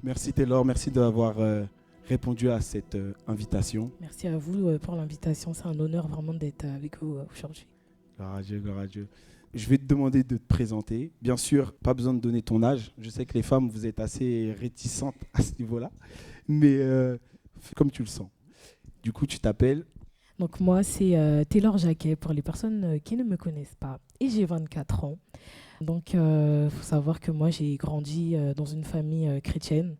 Merci Taylor, merci d'avoir répondu à cette invitation. Merci à vous pour l'invitation. C'est un honneur vraiment d'être avec vous aujourd'hui. Gloire à Dieu, gloire à Dieu. Je vais te demander de te présenter. Bien sûr, pas besoin de donner ton âge. Je sais que les femmes, vous êtes assez réticentes à ce niveau-là. Mais fais comme tu le sens. Du coup, tu t'appelles. Donc moi, c'est Taylor Jacquet pour les personnes qui ne me connaissent pas. Et j'ai 24 ans. Donc il faut savoir que moi, j'ai grandi dans une famille chrétienne.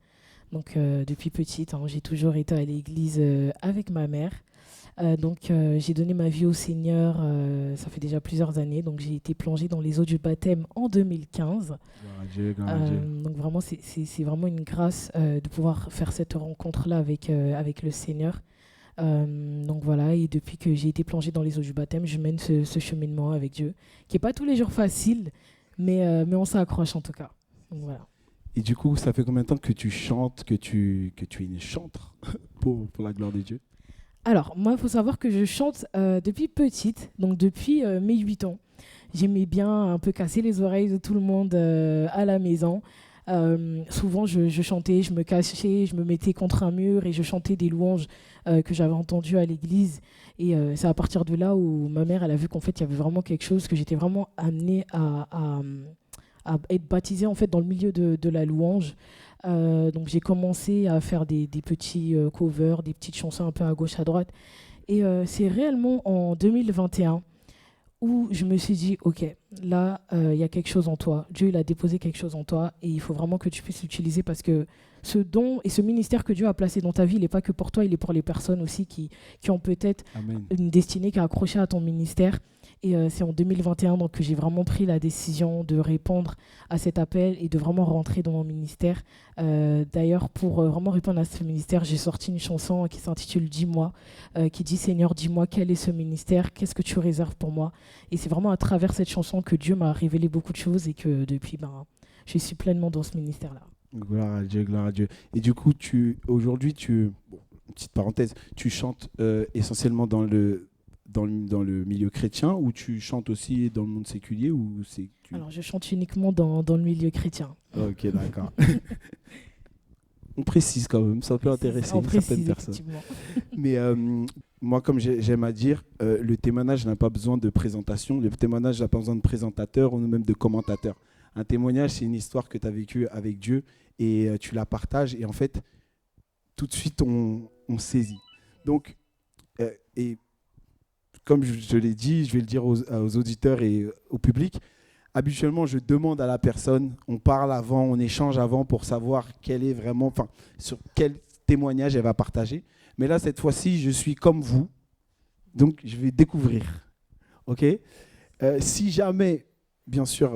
Donc depuis petite, j'ai toujours été à l'église avec ma mère. J'ai donné ma vie au Seigneur, ça fait déjà plusieurs années. Donc j'ai été plongée dans les eaux du baptême en 2015. Gloire à Dieu, gloire à Dieu. Donc vraiment, c'est vraiment une grâce de pouvoir faire cette rencontre-là avec le Seigneur. Donc voilà, et depuis que j'ai été plongée dans les eaux du baptême, je mène ce cheminement avec Dieu, qui n'est pas tous les jours facile, mais on s'accroche en tout cas. Donc voilà. Et du coup, ça fait combien de temps que tu chantes, que tu es une chantre pour la gloire de Dieu? Alors, moi, il faut savoir que je chante depuis petite, donc depuis mes 8 ans. J'aimais bien un peu casser les oreilles de tout le monde à la maison. Souvent, je chantais, je me cachais, je me mettais contre un mur et je chantais des louanges que j'avais entendues à l'église. Et c'est à partir de là où ma mère, elle a vu qu'en fait, il y avait vraiment quelque chose, que j'étais vraiment amenée à être baptisée en fait, dans le milieu de la louange. Donc j'ai commencé à faire des petits covers, des petites chansons un peu à gauche, à droite. Et c'est réellement en 2021 où je me suis dit, ok, là, il y a quelque chose en toi. Dieu, il a déposé quelque chose en toi et il faut vraiment que tu puisses l'utiliser parce que ce don et ce ministère que Dieu a placé dans ta vie, il n'est pas que pour toi, il est pour les personnes aussi qui ont peut-être Amen. une destinée qui est accrochée à ton ministère. Et c'est en 2021 donc, que j'ai vraiment pris la décision de répondre à cet appel et de vraiment rentrer dans mon ministère. D'ailleurs, pour vraiment répondre à ce ministère, j'ai sorti une chanson qui s'intitule Dis-moi, qui dit Seigneur, dis-moi quel est ce ministère, qu'est-ce que tu réserves pour moi. Et c'est vraiment à travers cette chanson que Dieu m'a révélé beaucoup de choses et que depuis, je suis pleinement dans ce ministère-là. Gloire à Dieu, gloire à Dieu. Et du coup, aujourd'hui, bon, petite parenthèse, tu chantes essentiellement dans le milieu chrétien ou tu chantes aussi dans le monde séculier ou Alors, je chante uniquement dans le milieu chrétien. Ok, d'accord. On précise quand même, ça peut intéresser certaines personnes. Mais moi, comme j'aime à dire, le témoignage n'a pas besoin de présentation, le témoignage n'a pas besoin de présentateur ou même de commentateur. Un témoignage, c'est une histoire que tu as vécue avec Dieu et tu la partages et en fait, tout de suite, on saisit. Donc, et comme je l'ai dit, je vais le dire aux auditeurs et au public, habituellement, je demande à la personne, on parle avant, on échange avant pour savoir sur quel témoignage elle va partager. Mais là, cette fois-ci, je suis comme vous, donc je vais découvrir. Ok ? Si jamais, bien sûr,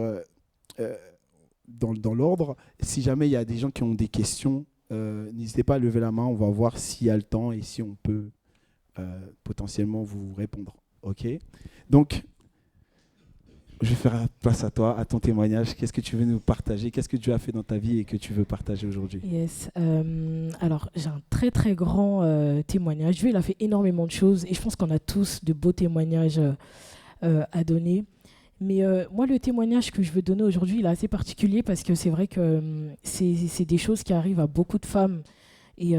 dans l'ordre, si jamais il y a des gens qui ont des questions, n'hésitez pas à lever la main, on va voir s'il y a le temps et si on peut potentiellement vous répondre. Ok ? Donc, je vais faire place à toi, à ton témoignage. Qu'est-ce que tu veux nous partager? Qu'est-ce que tu as fait dans ta vie et que tu veux partager aujourd'hui? Yes. Alors, j'ai un très, très grand témoignage. Dieu, il a fait énormément de choses et je pense qu'on a tous de beaux témoignages à donner. Mais moi, le témoignage que je veux donner aujourd'hui, il est assez particulier parce que c'est vrai que c'est des choses qui arrivent à beaucoup de femmes. Et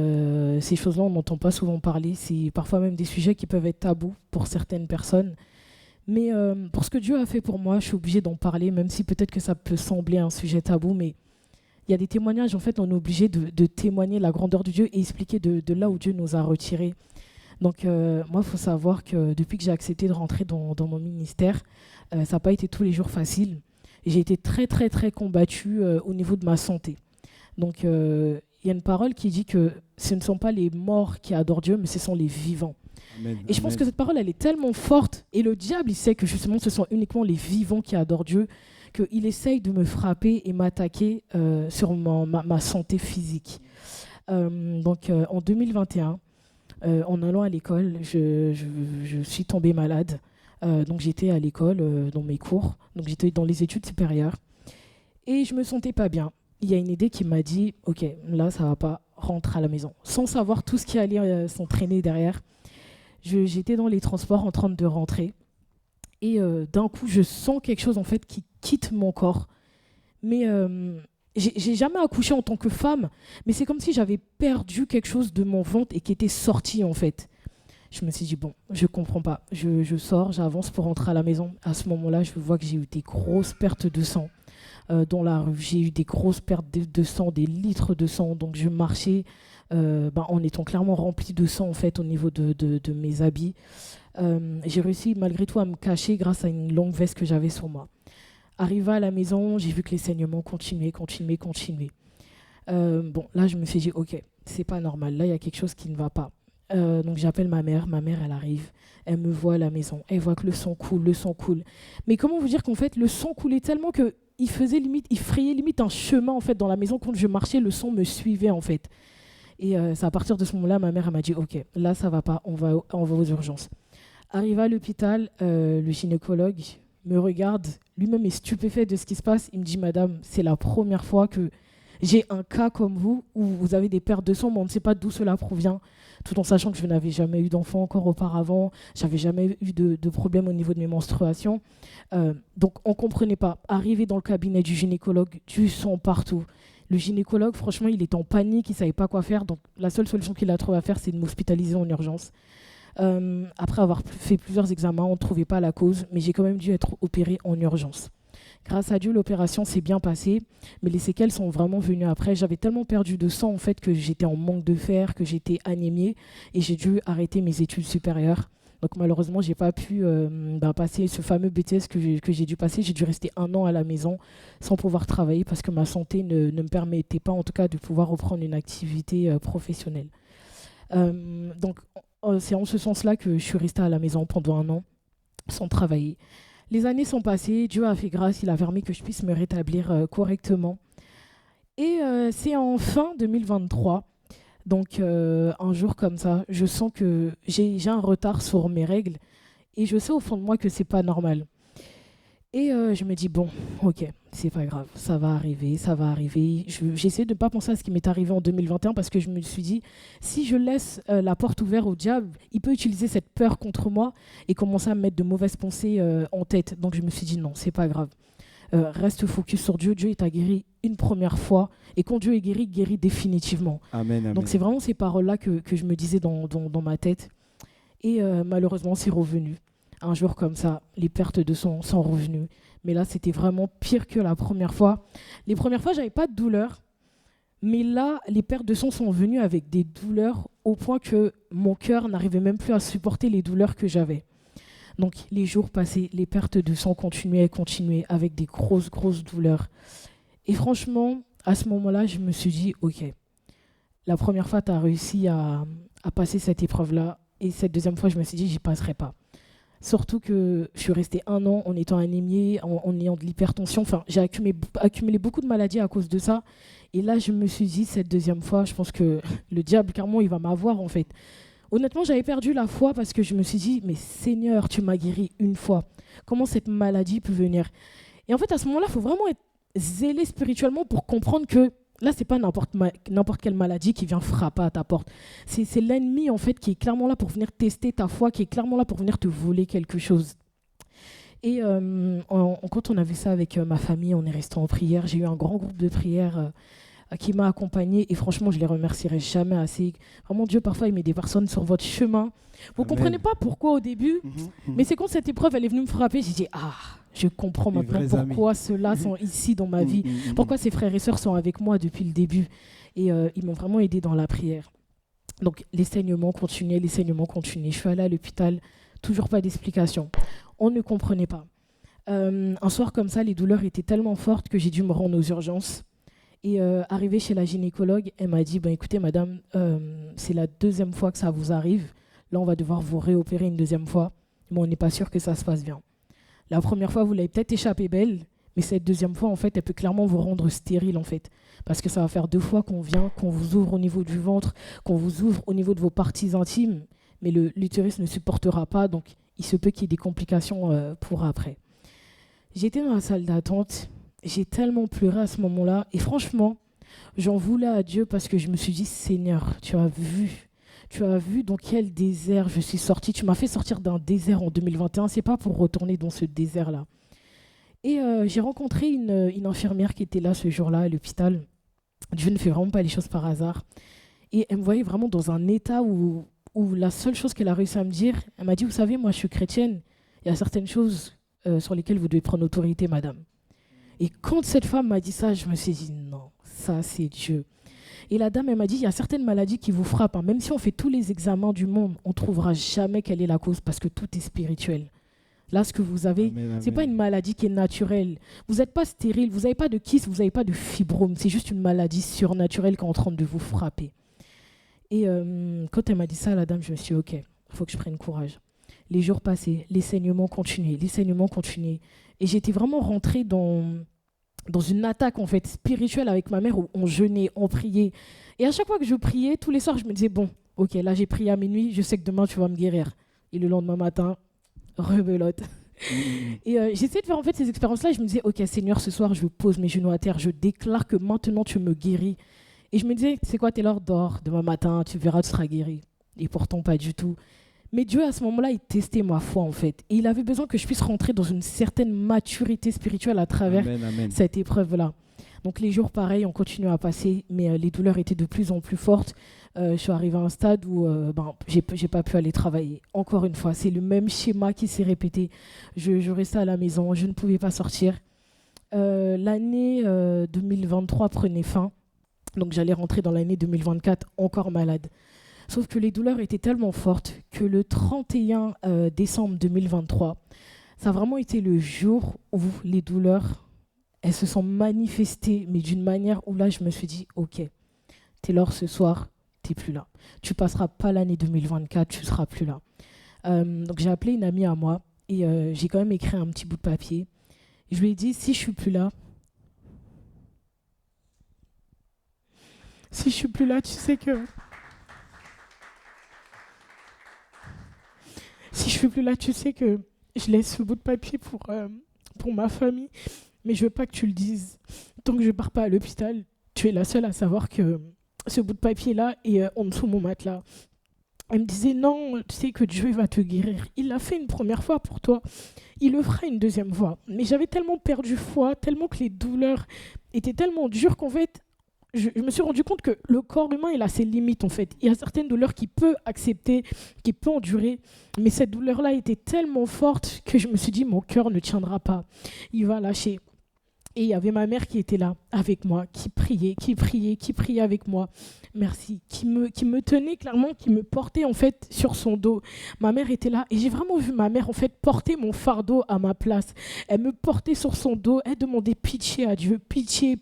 ces choses-là, on n'entend pas souvent parler. C'est parfois même des sujets qui peuvent être tabous pour certaines personnes. Mais pour ce que Dieu a fait pour moi, je suis obligée d'en parler, même si peut-être que ça peut sembler un sujet tabou, mais il y a des témoignages, en fait, on est obligé de témoigner la grandeur de Dieu et expliquer de là où Dieu nous a retirés. Donc moi, il faut savoir que depuis que j'ai accepté de rentrer dans mon ministère, ça n'a pas été tous les jours facile. J'ai été très, très, très combattue au niveau de ma santé. Donc il y a une parole qui dit que ce ne sont pas les morts qui adorent Dieu, mais ce sont les vivants. Amen, et je pense que cette parole, elle est tellement forte. Et le diable, il sait que justement, ce sont uniquement les vivants qui adorent Dieu, qu'il essaye de me frapper et m'attaquer sur ma santé physique. En 2021, en allant à l'école, je suis tombée malade. Donc j'étais à l'école, dans mes cours. Donc j'étais dans les études supérieures. Et je me sentais pas bien. Il y a une idée qui m'a dit, ok, là, ça va pas, rentre à la maison. Sans savoir tout ce qui allait s'entraîner derrière. J'étais dans les transports en train de rentrer. Et d'un coup, je sens quelque chose en fait qui quitte mon corps. Mais J'ai jamais accouché en tant que femme, mais c'est comme si j'avais perdu quelque chose de mon ventre et qui était sorti en fait. Je me suis dit, bon, je comprends pas. Je sors, j'avance pour rentrer à la maison. À ce moment-là, je vois que j'ai eu des grosses pertes de sang dans la rue. J'ai eu des grosses pertes de sang, des litres de sang. Donc je marchais en étant clairement remplie de sang en fait au niveau de mes habits. J'ai réussi malgré tout à me cacher grâce à une longue veste que j'avais sur moi. Arrivé à la maison, j'ai vu que les saignements continuaient. Là, je me suis dit, ok, c'est pas normal. Là, il y a quelque chose qui ne va pas. Donc, j'appelle ma mère. Ma mère, elle arrive. Elle me voit à la maison. Elle voit que le sang coule. Mais comment vous dire qu'en fait, le sang coulait tellement que il frayait limite un chemin en fait dans la maison. Quand je marchais, le sang me suivait en fait. Et c'est à partir de ce moment-là, ma mère elle m'a dit, ok, là, ça va pas. On va aux urgences. Arrivé à l'hôpital, le gynécologue me regarde, lui-même est stupéfait de ce qui se passe. Il me dit, madame, c'est la première fois que j'ai un cas comme vous, où vous avez des pertes de sang, mais on ne sait pas d'où cela provient, tout en sachant que je n'avais jamais eu d'enfant encore auparavant, j'avais jamais eu de problème au niveau de mes menstruations. Donc on ne comprenait pas. Arrivé dans le cabinet du gynécologue, du sang partout. Le gynécologue, franchement, il était en panique, il ne savait pas quoi faire. Donc la seule solution qu'il a trouvé à faire, c'est de m'hospitaliser en urgence. Après avoir fait plusieurs examens, on ne trouvait pas la cause, mais j'ai quand même dû être opérée en urgence. Grâce à Dieu, l'opération s'est bien passée, mais les séquelles sont vraiment venues après. J'avais tellement perdu de sang en fait que j'étais en manque de fer, que j'étais anémiée et j'ai dû arrêter mes études supérieures. Donc malheureusement, j'ai pas pu passer ce fameux BTS que j'ai dû passer. J'ai dû rester 1 an à la maison sans pouvoir travailler parce que ma santé ne me permettait pas en tout cas de pouvoir reprendre une activité professionnelle. Donc c'est en ce sens-là que je suis restée à la maison pendant 1 an sans travailler. Les années sont passées, Dieu a fait grâce, il a permis que je puisse me rétablir correctement. Et c'est en fin 2023, donc un jour comme ça, je sens que j'ai un retard sur mes règles et je sais au fond de moi que c'est pas normal. Et je me dis, bon, ok, c'est pas grave, ça va arriver. J'essaie de ne pas penser à ce qui m'est arrivé en 2021 parce que je me suis dit, si je laisse la porte ouverte au diable, il peut utiliser cette peur contre moi et commencer à me mettre de mauvaises pensées en tête. Donc je me suis dit, non, c'est pas grave. Reste focus sur Dieu. Dieu t'a guéri une première fois et quand Dieu est guéri, il guérit définitivement. Amen, amen. Donc c'est vraiment ces paroles-là que je me disais dans ma tête. Et malheureusement, c'est revenu. Un jour comme ça, les pertes de sang sont revenues. Mais là, c'était vraiment pire que la première fois. Les premières fois, j'avais pas de douleur. Mais là, les pertes de sang sont venues avec des douleurs au point que mon cœur n'arrivait même plus à supporter les douleurs que j'avais. Donc, les jours passés, les pertes de sang continuaient avec des grosses douleurs. Et franchement, à ce moment-là, je me suis dit, ok, la première fois, tu as réussi à passer cette épreuve-là. Et cette deuxième fois, je me suis dit, j'y passerai pas. Surtout que je suis restée 1 an en étant anémiée, en ayant de l'hypertension. Enfin, j'ai accumulé beaucoup de maladies à cause de ça. Et là, je me suis dit, cette deuxième fois, je pense que le diable, clairement, il va m'avoir, en fait. Honnêtement, j'avais perdu la foi parce que je me suis dit, mais Seigneur, tu m'as guéri une fois. Comment cette maladie peut venir? Et en fait, à ce moment-là, il faut vraiment être zélé spirituellement pour comprendre que là, c'est pas n'importe quelle maladie qui vient frapper à ta porte. C'est l'ennemi, en fait, qui est clairement là pour venir tester ta foi, qui est clairement là pour venir te voler quelque chose. Et quand on a vu ça avec ma famille, on est resté en prière. J'ai eu un grand groupe de prière qui m'a accompagnée. Et franchement, je les remercierai jamais assez. Vraiment, Dieu, parfois, il met des personnes sur votre chemin. Vous ne comprenez pas pourquoi au début, mais c'est quand cette épreuve, elle est venue me frapper, j'ai dit, je comprends maintenant pourquoi ceux-là sont ici dans ma vie, pourquoi ces frères et sœurs sont avec moi depuis le début. Et ils m'ont vraiment aidé dans la prière. Donc, les saignements continuaient. Je suis allée à l'hôpital, toujours pas d'explication. On ne comprenait pas. Un soir comme ça, les douleurs étaient tellement fortes que j'ai dû me rendre aux urgences. Et arrivée chez la gynécologue, elle m'a dit, écoutez, madame, c'est la 2e fois que ça vous arrive. Là, on va devoir vous réopérer une 2e fois, mais on n'est pas sûr que ça se passe bien. La première fois, vous l'avez peut-être échappé belle, mais cette 2e fois, en fait, elle peut clairement vous rendre stérile, en fait. Parce que ça va faire 2 fois qu'on vous ouvre au niveau du ventre, qu'on vous ouvre au niveau de vos parties intimes, mais l'utérus ne supportera pas, donc il se peut qu'il y ait des complications pour après. J'étais dans la salle d'attente, j'ai tellement pleuré à ce moment-là, et franchement, j'en voulais à Dieu parce que je me suis dit, Seigneur, tu as vu dans quel désert je suis sortie. Tu m'as fait sortir d'un désert en 2021. C'est pas pour retourner dans ce désert-là. Et j'ai rencontré une infirmière qui était là ce jour-là à l'hôpital. Dieu ne fait vraiment pas les choses par hasard. Et elle me voyait vraiment dans un état où la seule chose qu'elle a réussi à me dire, elle m'a dit, vous savez, moi je suis chrétienne, il y a certaines choses sur lesquelles vous devez prendre autorité, madame. Et quand cette femme m'a dit ça, je me suis dit, non, ça c'est Dieu. Et la dame, elle m'a dit, il y a certaines maladies qui vous frappent. Hein. Même si on fait tous les examens du monde, on ne trouvera jamais quelle est la cause parce que tout est spirituel. Là, ce que vous avez, ce n'est pas une maladie qui est naturelle. Vous n'êtes pas stérile, vous n'avez pas de kyste, vous n'avez pas de fibrome. C'est juste une maladie surnaturelle qui est en train de vous frapper. Et quand elle m'a dit ça, la dame, je me suis dit, OK, il faut que je prenne courage. Les jours passaient, les saignements continuaient. Et j'étais vraiment rentrée dans une attaque en fait spirituelle avec ma mère où on jeûnait, on priait. Et à chaque fois que je priais, tous les soirs, je me disais, bon, OK, là, j'ai prié à minuit, je sais que demain, tu vas me guérir. Et le lendemain matin, rebelote. Et j'essayais de faire en fait ces expériences-là et je me disais, OK, Seigneur, ce soir, je pose mes genoux à terre, je déclare que maintenant, tu me guéris. Et je me disais, c'est quoi, t'es là, dors, demain matin, tu verras, tu seras guéri. Et pourtant, pas du tout. Mais Dieu, à ce moment-là, il testait ma foi, en fait. Et il avait besoin que je puisse rentrer dans une certaine maturité spirituelle à travers cette épreuve-là. Donc, les jours, pareil, on continue à passer, mais les douleurs étaient de plus en plus fortes. Je suis arrivée à un stade où j'ai pas pu aller travailler. Encore une fois, c'est le même schéma qui s'est répété. Je restais à la maison, je ne pouvais pas sortir. L'année 2023 prenait fin. Donc j'allais rentrer dans l'année 2024 encore malade. Sauf que les douleurs étaient tellement fortes que le 31 décembre 2023, ça a vraiment été le jour où les douleurs, elles se sont manifestées, mais d'une manière où là je me suis dit, OK, Taylor, ce soir, tu n'es plus là. Tu passeras pas l'année 2024, tu ne seras plus là. Donc j'ai appelé une amie à moi et j'ai quand même écrit un petit bout de papier. Je lui ai dit, si je suis plus là, tu sais que... Si je suis plus là, tu sais que je laisse ce bout de papier pour ma famille. Mais je veux pas que tu le dises. Tant que je pars pas à l'hôpital, tu es la seule à savoir que ce bout de papier-là est en dessous de mon matelas. Elle me disait, non, tu sais que Dieu va te guérir. Il l'a fait une première fois pour toi. Il le fera une deuxième fois. Mais j'avais tellement perdu foi, tellement que les douleurs étaient tellement dures qu'en fait, je me suis rendu compte que le corps humain, il a ses limites, en fait. Il y a certaines douleurs qu'il peut accepter, qu'il peut endurer. Mais cette douleur-là était tellement forte que je me suis dit, mon cœur ne tiendra pas. Il va lâcher. Et il y avait ma mère qui était là, avec moi, qui priait avec moi. Merci. Qui me tenait clairement, qui me portait, en fait, sur son dos. Ma mère était là. Et j'ai vraiment vu ma mère, en fait, porter mon fardeau à ma place. Elle me portait sur son dos. Elle demandait pitié à Dieu. Pitié.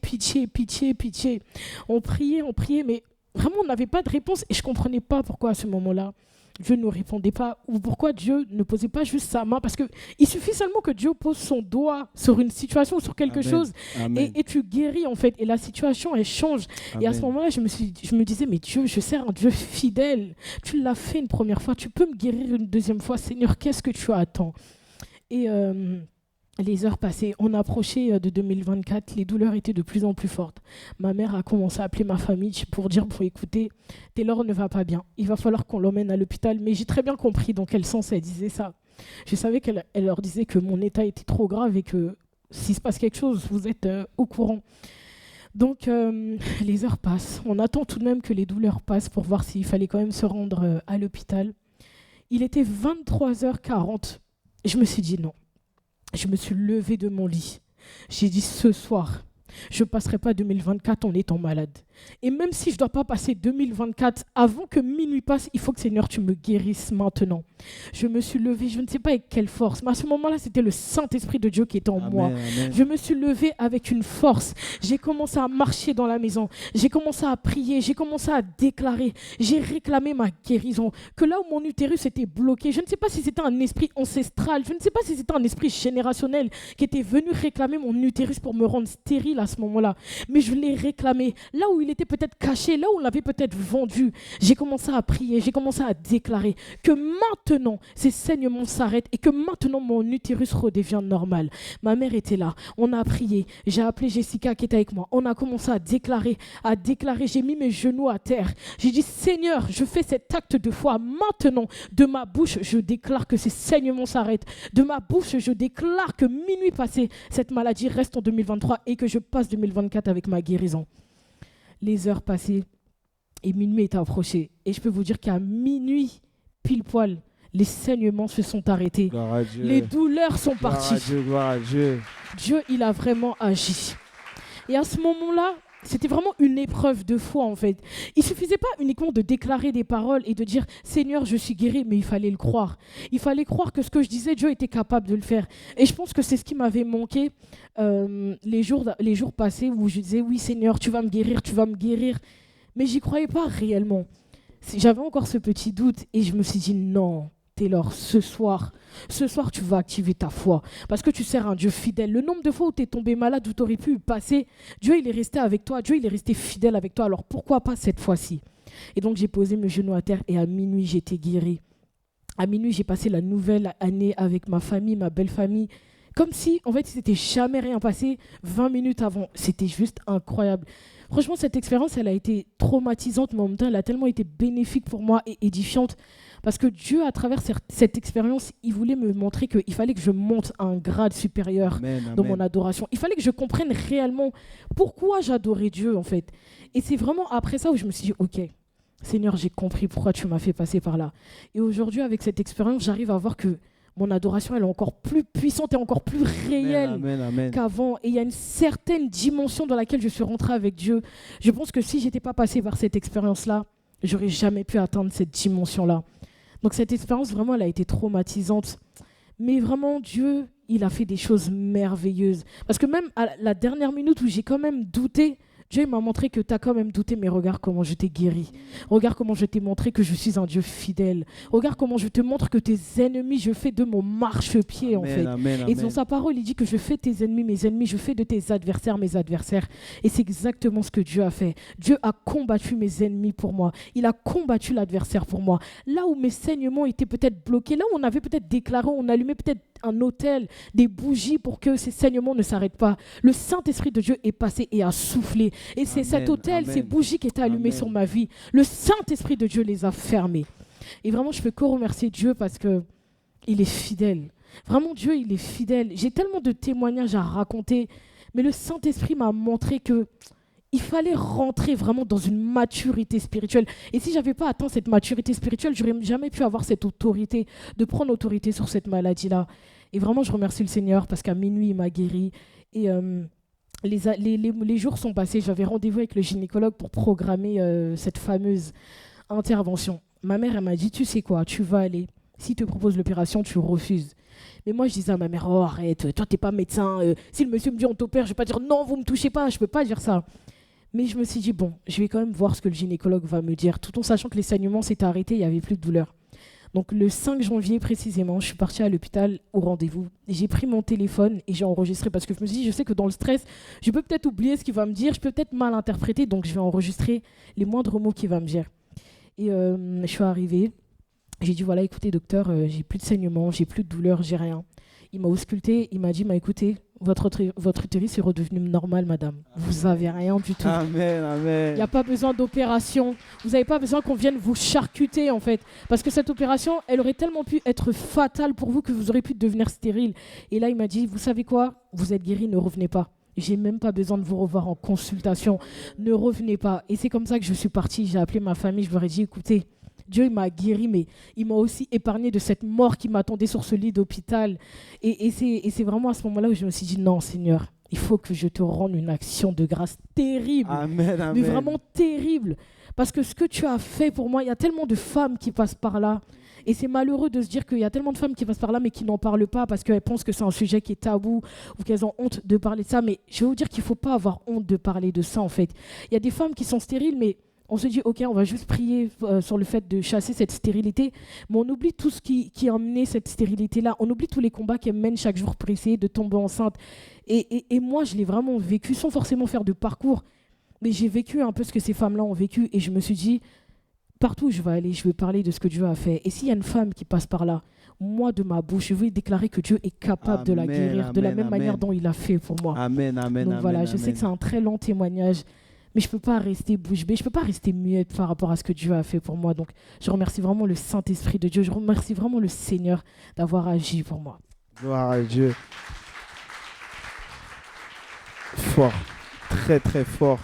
On priait, mais vraiment, on n'avait pas de réponse. Et je ne comprenais pas pourquoi, à ce moment-là, Dieu ne répondait pas, ou pourquoi Dieu ne posait pas juste sa main, parce qu'il suffit seulement que Dieu pose son doigt sur une situation, sur quelque chose, et tu guéris en fait, et la situation elle change. Amen. Et à ce moment-là, je me disais, mais Dieu, je sers un Dieu fidèle, tu l'as fait une première fois, tu peux me guérir une deuxième fois, Seigneur, qu'est-ce que tu attends? Et les heures passaient, on approchait de 2024, les douleurs étaient de plus en plus fortes. Ma mère a commencé à appeler ma famille pour dire, bon écoutez, Taylor ne va pas bien, il va falloir qu'on l'emmène à l'hôpital. Mais j'ai très bien compris dans quel sens elle disait ça. Je savais qu'elle leur disait que mon état était trop grave et que s'il se passe quelque chose, vous êtes au courant. Donc les heures passent, on attend tout de même que les douleurs passent pour voir s'il fallait quand même se rendre à l'hôpital. Il était 23h40, je me suis dit non. Je me suis levée de mon lit. J'ai dit ce soir, je ne passerai pas 2024 en étant malade. Et même si je ne dois pas passer 2024, avant que minuit passe, il faut que Seigneur, tu me guérisses maintenant. Je me suis levée, je ne sais pas avec quelle force, mais à ce moment-là, c'était le Saint-Esprit de Dieu qui était en moi. Amen. Je me suis levée avec une force. J'ai commencé à marcher dans la maison. J'ai commencé à prier. J'ai commencé à déclarer. J'ai réclamé ma guérison. Que là où mon utérus était bloqué, je ne sais pas si c'était un esprit ancestral, je ne sais pas si c'était un esprit générationnel qui était venu réclamer mon utérus pour me rendre stérile à ce moment-là. Mais je l'ai réclamé. Là où il il était peut-être caché, là où on l'avait peut-être vendu. J'ai commencé à prier, j'ai commencé à déclarer que maintenant, ces saignements s'arrêtent et que maintenant, mon utérus redevient normal. Ma mère était là, on a prié, j'ai appelé Jessica qui était avec moi. On a commencé à déclarer, j'ai mis mes genoux à terre. J'ai dit, Seigneur, je fais cet acte de foi. Maintenant, de ma bouche, je déclare que ces saignements s'arrêtent. De ma bouche, je déclare que minuit passé, cette maladie reste en 2023 et que je passe 2024 avec ma guérison. Les heures passaient et minuit est approché. Et je peux vous dire qu'à minuit, pile poil, les saignements se sont arrêtés. Les douleurs sont parties. Gloire à Dieu. Dieu, il a vraiment agi. Et à ce moment-là, c'était vraiment une épreuve de foi en fait. Il ne suffisait pas uniquement de déclarer des paroles et de dire « Seigneur, je suis guéri », mais il fallait le croire. Il fallait croire que ce que je disais, Dieu était capable de le faire. Et je pense que c'est ce qui m'avait manqué les jours passés où je disais « Oui Seigneur, tu vas me guérir, tu vas me guérir ». Mais j'y croyais pas réellement. J'avais encore ce petit doute et je me suis dit « Non ». Taylor, ce soir, tu vas activer ta foi parce que tu sers un Dieu fidèle. Le nombre de fois où tu es tombé malade, où tu aurais pu passer, Dieu, il est resté avec toi. Dieu, il est resté fidèle avec toi. Alors, pourquoi pas cette fois-ci? Et donc, j'ai posé mes genoux à terre et à minuit, j'étais guérie. À minuit, j'ai passé la nouvelle année avec ma famille, ma belle famille. Comme si, en fait, il ne s'était jamais rien passé 20 minutes avant. C'était juste incroyable. Franchement, cette expérience, elle a été traumatisante, mais en même temps, elle a tellement été bénéfique pour moi et édifiante. Parce que Dieu, à travers cette expérience, il voulait me montrer qu'il fallait que je monte à un grade supérieur dans mon adoration. Il fallait que je comprenne réellement pourquoi j'adorais Dieu, en fait. Et c'est vraiment après ça où je me suis dit, OK, Seigneur, j'ai compris pourquoi tu m'as fait passer par là. Et aujourd'hui, avec cette expérience, j'arrive à voir que mon adoration, elle est encore plus puissante et encore plus réelle qu'avant. Et il y a une certaine dimension dans laquelle je suis rentrée avec Dieu. Je pense que si je n'étais pas passée par cette expérience-là, je n'aurais jamais pu atteindre cette dimension-là. Donc cette expérience, vraiment, elle a été traumatisante. Mais vraiment, Dieu, il a fait des choses merveilleuses. Parce que même à la dernière minute où j'ai quand même douté, Dieu m'a montré que tu as quand même douté, mais regarde comment je t'ai guéri. Regarde comment je t'ai montré que je suis un Dieu fidèle. Regarde comment je te montre que tes ennemis, je fais de mon marchepied, en fait. Et dans sa parole, il dit que je fais tes ennemis, mes ennemis, je fais de tes adversaires, mes adversaires. Et c'est exactement ce que Dieu a fait. Dieu a combattu mes ennemis pour moi. Il a combattu l'adversaire pour moi. Là où mes saignements étaient peut-être bloqués, là où on avait peut-être déclaré, on allumait peut-être un autel, des bougies pour que ces saignements ne s'arrêtent pas. Le Saint-Esprit de Dieu est passé et a soufflé. Et c'est cet autel, ces bougies qui étaient allumées sur ma vie. Le Saint-Esprit de Dieu les a fermées. Et vraiment, je peux que remercier Dieu parce qu'il est fidèle. Vraiment, Dieu, il est fidèle. J'ai tellement de témoignages à raconter, mais le Saint-Esprit m'a montré que il fallait rentrer vraiment dans une maturité spirituelle. Et si je n'avais pas atteint cette maturité spirituelle, je n'aurais jamais pu avoir cette autorité, de prendre autorité sur cette maladie-là. Et vraiment, je remercie le Seigneur parce qu'à minuit, il m'a guéri. Et les jours sont passés. J'avais rendez-vous avec le gynécologue pour programmer cette fameuse intervention. Ma mère, elle m'a dit, tu sais quoi, tu vas aller. S'il te propose l'opération, tu refuses. Mais moi, je disais à ma mère, oh arrête, toi, tu n'es pas médecin. Si le monsieur me dit, on t'opère, je ne vais pas dire, non, vous ne me touchez pas, je ne peux pas dire ça. Mais je me suis dit, bon, je vais quand même voir ce que le gynécologue va me dire, tout en sachant que les saignements s'étaient arrêtés, il n'y avait plus de douleur. Donc le 5 janvier précisément, je suis partie à l'hôpital au rendez-vous. J'ai pris mon téléphone et j'ai enregistré parce que je me suis dit, je sais que dans le stress, je peux peut-être oublier ce qu'il va me dire, je peux peut-être mal interpréter, donc je vais enregistrer les moindres mots qu'il va me dire. Et je suis arrivée, j'ai dit, voilà, écoutez docteur, j'ai plus de saignements, j'ai plus de douleur, j'ai rien. Il m'a ausculté, il m'a dit, écoutez, votre utérus est redevenu normal, madame. Vous n'avez rien du tout. Amen, amen. Il n'y a pas besoin d'opération. Vous n'avez pas besoin qu'on vienne vous charcuter, en fait. Parce que cette opération, elle aurait tellement pu être fatale pour vous que vous auriez pu devenir stérile. Et là, il m'a dit, vous savez quoi? Vous êtes guéri, ne revenez pas. J'ai même pas besoin de vous revoir en consultation. Ne revenez pas. Et c'est comme ça que je suis partie. J'ai appelé ma famille, je leur ai dit, écoutez, Dieu il m'a guéri, mais il m'a aussi épargné de cette mort qui m'attendait sur ce lit d'hôpital. Et c'est vraiment à ce moment-là où je me suis dit, non Seigneur, il faut que je te rende une action de grâce terrible. Amen, amen. Mais vraiment terrible. Parce que ce que tu as fait pour moi, il y a tellement de femmes qui passent par là. Et c'est malheureux de se dire qu'il y a tellement de femmes qui passent par là, mais qui n'en parlent pas parce qu'elles pensent que c'est un sujet qui est tabou ou qu'elles ont honte de parler de ça. Mais je vais vous dire qu'il ne faut pas avoir honte de parler de ça, en fait. Il y a des femmes qui sont stériles, mais on se dit, OK, on va juste prier sur le fait de chasser cette stérilité, mais on oublie tout ce qui a amené cette stérilité-là. On oublie tous les combats qu'elles mènent chaque jour pour essayer de tomber enceinte. Et moi, je l'ai vraiment vécu sans forcément faire de parcours. Mais j'ai vécu un peu ce que ces femmes-là ont vécu et je me suis dit, partout où je vais aller, je vais parler de ce que Dieu a fait. Et s'il y a une femme qui passe par là, moi, de ma bouche, je vais déclarer que Dieu est capable de la guérir de la même manière dont il a fait pour moi. Amen, amen, donc voilà, amen, je sais que c'est un très long témoignage, mais je ne peux pas rester bouche bée, je ne peux pas rester muette par rapport à ce que Dieu a fait pour moi. Donc je remercie vraiment le Saint-Esprit de Dieu, je remercie vraiment le Seigneur d'avoir agi pour moi. Gloire à Dieu. Fort, très très fort.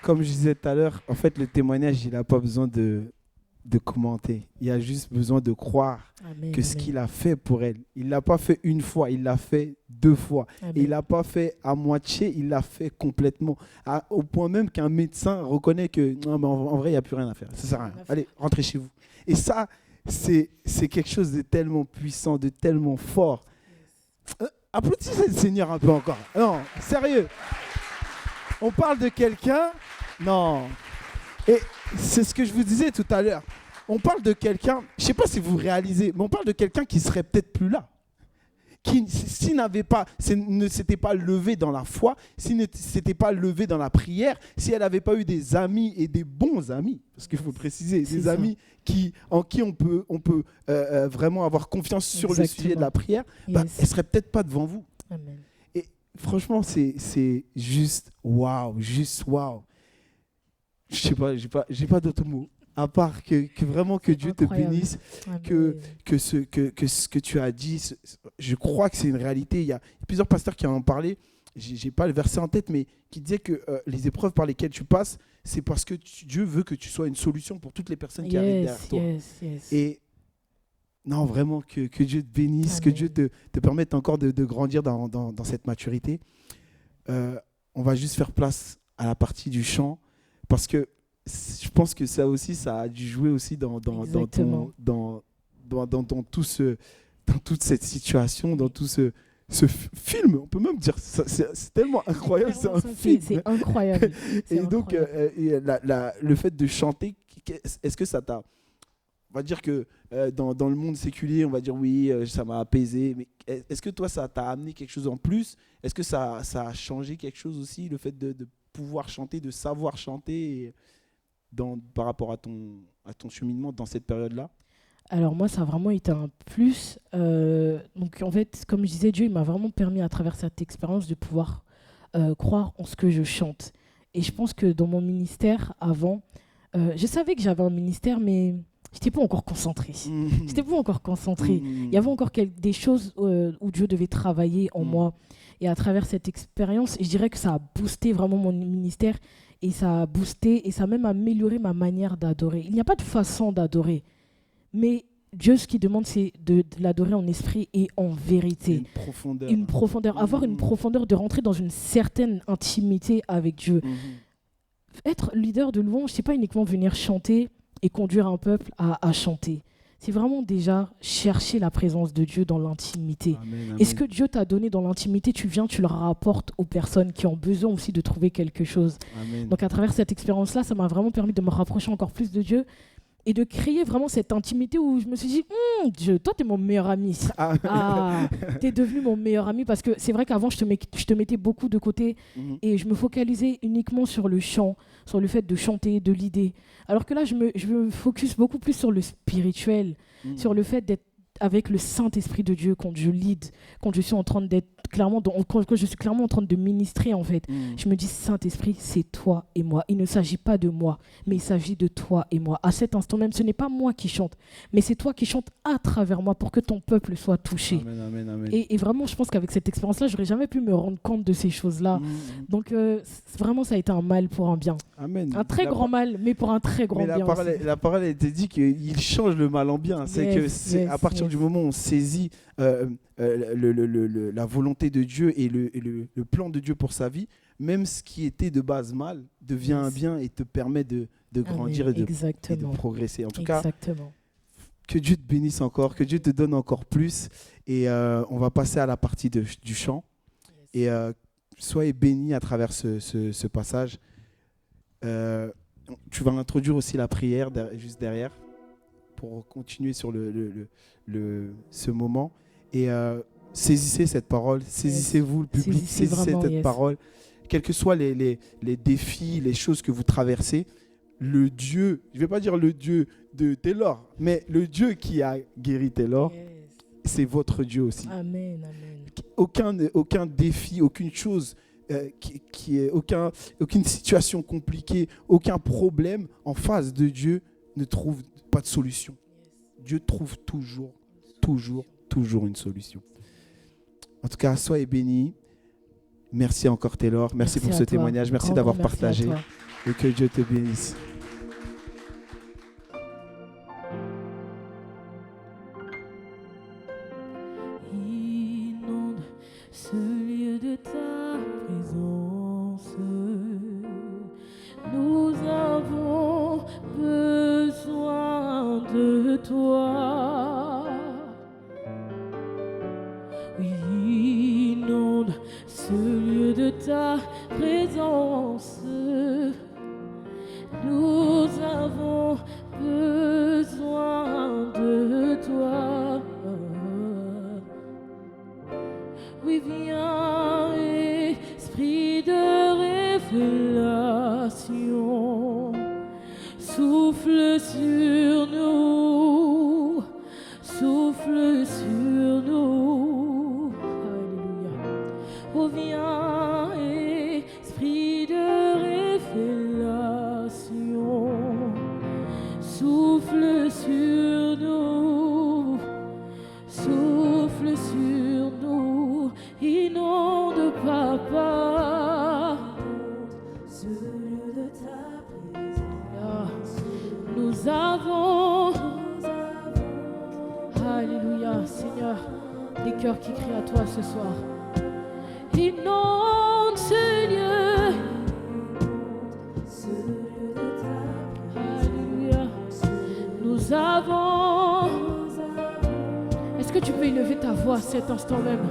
Comme je disais tout à l'heure, en fait, le témoignage, il n'a pas besoin de commenter. Il a juste besoin de croire que ce qu'il a fait pour elle, il ne l'a pas fait une fois, il l'a fait 2 fois. Et il ne l'a pas fait à moitié, il l'a fait complètement. Au point même qu'un médecin reconnaît que non, mais en vrai, il n'y a plus rien à faire. Ça ne sert à rien. Allez, rentrez chez vous. Et ça, c'est quelque chose de tellement puissant, de tellement fort. Applaudissez le Seigneur un peu encore. Non, sérieux. On parle de quelqu'un. Non. Et c'est ce que je vous disais tout à l'heure. On parle de quelqu'un, je ne sais pas si vous réalisez, mais on parle de quelqu'un qui serait peut-être plus là. Qui, ne s'était pas levé dans la foi, s'il ne s'était pas levé dans la prière, si elle n'avait pas eu des amis et des bons amis, parce qu'il faut préciser, des amis en qui on peut vraiment avoir confiance sur le sujet de la prière, elle ne serait peut-être pas devant vous. Amen. Et franchement, c'est juste waouh, juste waouh. Je sais pas, j'ai pas d'autres mots. À part que vraiment que Dieu te bénisse, que ce que tu as dit, je crois que c'est une réalité. Il y a plusieurs pasteurs qui en ont parlé, j'ai pas le verset en tête, mais qui disaient que les épreuves par lesquelles tu passes, c'est parce que Dieu veut que tu sois une solution pour toutes les personnes qui arrivent derrière toi. Et non, vraiment, que Dieu te bénisse, que Dieu te permette encore de grandir dans cette maturité. On va juste faire place à la partie du chant, parce que je pense que ça aussi, ça a dû jouer aussi dans toute cette situation, dans tout ce film. On peut même dire, c'est tellement incroyable, c'est un film. C'est incroyable. Et donc, le fait de chanter, est-ce que ça t'a... On va dire que dans le monde séculier, on va dire oui, ça m'a apaisé. Mais est-ce que toi, ça t'a amené quelque chose en plus? Est-ce que ça a changé quelque chose aussi, le fait de pouvoir chanter, de savoir chanter par rapport à ton cheminement dans cette période-là? Alors moi, ça a vraiment été un plus. Donc en fait, comme je disais, Dieu il m'a vraiment permis à travers cette expérience de pouvoir croire en ce que je chante. Et je pense que dans mon ministère, avant, je savais que j'avais un ministère, mais je n'étais pas encore concentrée. Il y avait encore des choses où Dieu devait travailler en moi. Et à travers cette expérience, je dirais que ça a boosté vraiment mon ministère. Et ça a boosté et ça a même amélioré ma manière d'adorer. Il n'y a pas de façon d'adorer. Mais Dieu, ce qu'il demande, c'est de l'adorer en esprit et en vérité. Une profondeur. Avoir une profondeur, de rentrer dans une certaine intimité avec Dieu. Être leader de louange, c'est pas uniquement venir chanter et conduire un peuple à chanter. C'est vraiment déjà chercher la présence de Dieu dans l'intimité. Et ce que Dieu t'a donné dans l'intimité, tu viens, tu le rapportes aux personnes qui ont besoin aussi de trouver quelque chose. Amen. Donc à travers cette expérience-là, ça m'a vraiment permis de me rapprocher encore plus de Dieu et de créer vraiment cette intimité où je me suis dit, Dieu, toi, t'es mon meilleur ami. T'es devenu mon meilleur ami, parce que c'est vrai qu'avant, je te mettais beaucoup de côté et je me focalisais uniquement sur le chant, sur le fait de chanter, de leader. Alors que là, je me focus beaucoup plus sur le spirituel, sur le fait d'être avec le Saint-Esprit de Dieu quand je lead, quand je suis en train d'être clairement, quand je suis clairement en train de ministrer en fait. Je me dis, Saint-Esprit, c'est toi et moi. Il ne s'agit pas de moi, mais il s'agit de toi et moi. À cet instant même, ce n'est pas moi qui chante, mais c'est toi qui chantes à travers moi pour que ton peuple soit touché. Amen. Et vraiment, je pense qu'avec cette expérience-là, j'aurais jamais pu me rendre compte de ces choses-là. Donc vraiment, ça a été un mal pour un bien. Amen. Un très grand mal, mais pour un très grand bien. La parole a été dit qu'il change le mal en bien. C'est à partir du moment où on saisit la volonté de Dieu et le plan de Dieu pour sa vie, même ce qui était de base mal devient un bien et te permet de grandir et de progresser. En tout cas, que Dieu te bénisse encore, que Dieu te donne encore plus. Et on va passer à la partie du chant. Et soyez bénis à travers ce passage. Tu vas introduire aussi la prière juste derrière pour continuer sur ce moment. Et saisissez cette parole, saisissez-vous le public, saisissez cette parole. quels que soient les défis, les choses que vous traversez, le Dieu, je ne vais pas dire le Dieu de Taylor, mais le Dieu qui a guéri Taylor, c'est votre Dieu aussi. Amen, amen. Aucun défi, aucune chose, aucune situation compliquée, aucun problème en face de Dieu ne trouve pas de solution. Dieu trouve toujours une solution. En tout cas, soyez bénis. Merci encore Taylor. Merci pour ce témoignage. Merci d'avoir partagé. Et que Dieu te bénisse. Inonde ce lieu de ta présence. Nous avons besoin de toi. Oui, inonde ce lieu de ta présence. Nous avons besoin de toi. Oui, viens, Esprit de révélation, souffle sur nous, souffle sur nous. Alléluia. Oh, viens, Esprit de révélation, souffle sur nous, souffle sur nous, inonde Papa ce lieu de ta présence. Nous avons, alléluia, Seigneur, des cœurs qui crient à toi ce soir. Inonde ce lieu. Alléluia. Nous avons. Est-ce que tu peux élever ta voix à cet instant même?